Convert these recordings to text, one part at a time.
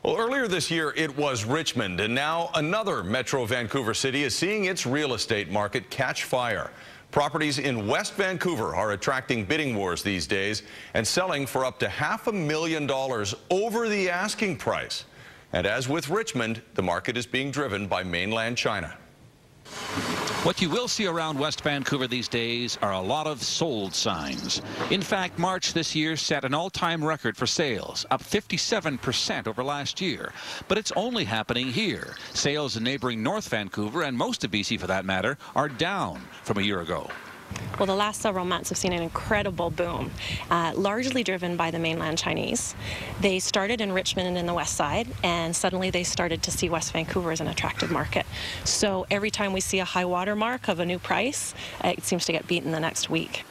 Well, earlier this year, it was Richmond, and now another Metro Vancouver city is seeing its real estate market catch fire. Properties in West Vancouver are attracting bidding wars these days and selling for up to $500,000 over the asking price. And as with Richmond, the market is being driven by mainland China. What you will see around West Vancouver these days are a lot of sold signs. In fact, March this year set an all-time record for sales, up 57% over last year. But it's only happening here. Sales in neighboring North Vancouver, and most of BC for that matter, are down from a year ago. Well, the last several months have seen an incredible boom, largely driven by the mainland Chinese. They started in Richmond and in the west side, and suddenly they started to see West Vancouver as an attractive market. So every time we see a high water mark of a new price, it seems to get beaten the next week.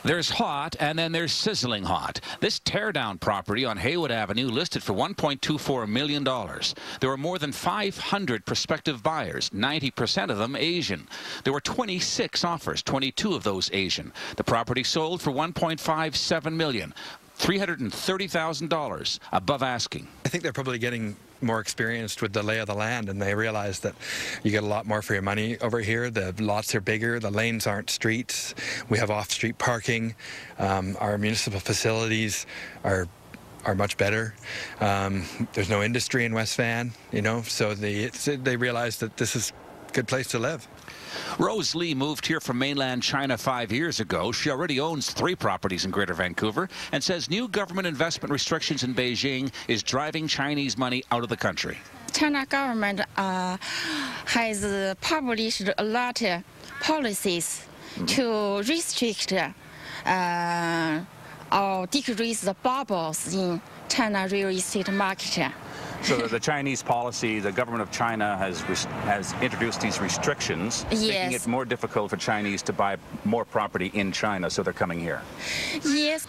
There's hot, and then there's sizzling hot. This teardown property on Haywood Avenue listed for $1.24 million. There were more than 500 prospective buyers, 90% of them Asian. There were 26 offers, 22 of those Asian. The property sold for $1.57 million, $330,000 above asking. I think they're probably getting more experienced with the lay of the land, and they realize that you get a lot more for your money over here. The lots are bigger, the lanes aren't streets, we have off-street parking, our municipal facilities are much better. There's no industry in West Van, you know, so they realize that this is a good place to live. Rose Lee moved here from mainland China 5 years ago. She already owns 3 properties in Greater Vancouver and says new government investment restrictions in Beijing is driving Chinese money out of the country. China government has published a lot of policies to restrict or decrease the bubbles in China real estate market. So the Chinese policy, the government of China has introduced these restrictions, making it more difficult for Chinese to buy more property in China, so they're coming here. Yes.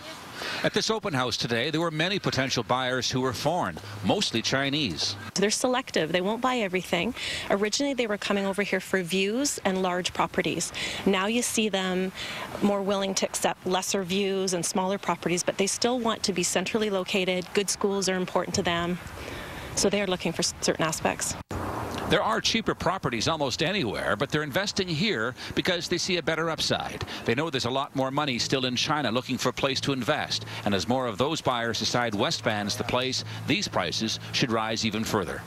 At this open house today, there were many potential buyers who were foreign, mostly Chinese. They're selective. They won't buy everything. Originally, they were coming over here for views and large properties. Now you see them more willing to accept lesser views and smaller properties, but they still want to be centrally located. Good schools are important to them. So they are looking for certain aspects. There are cheaper properties almost anywhere, but they're investing here because they see a better upside. They know there's a lot more money still in China looking for a place to invest. And as more of those buyers decide West Van's the place, these prices should rise even further.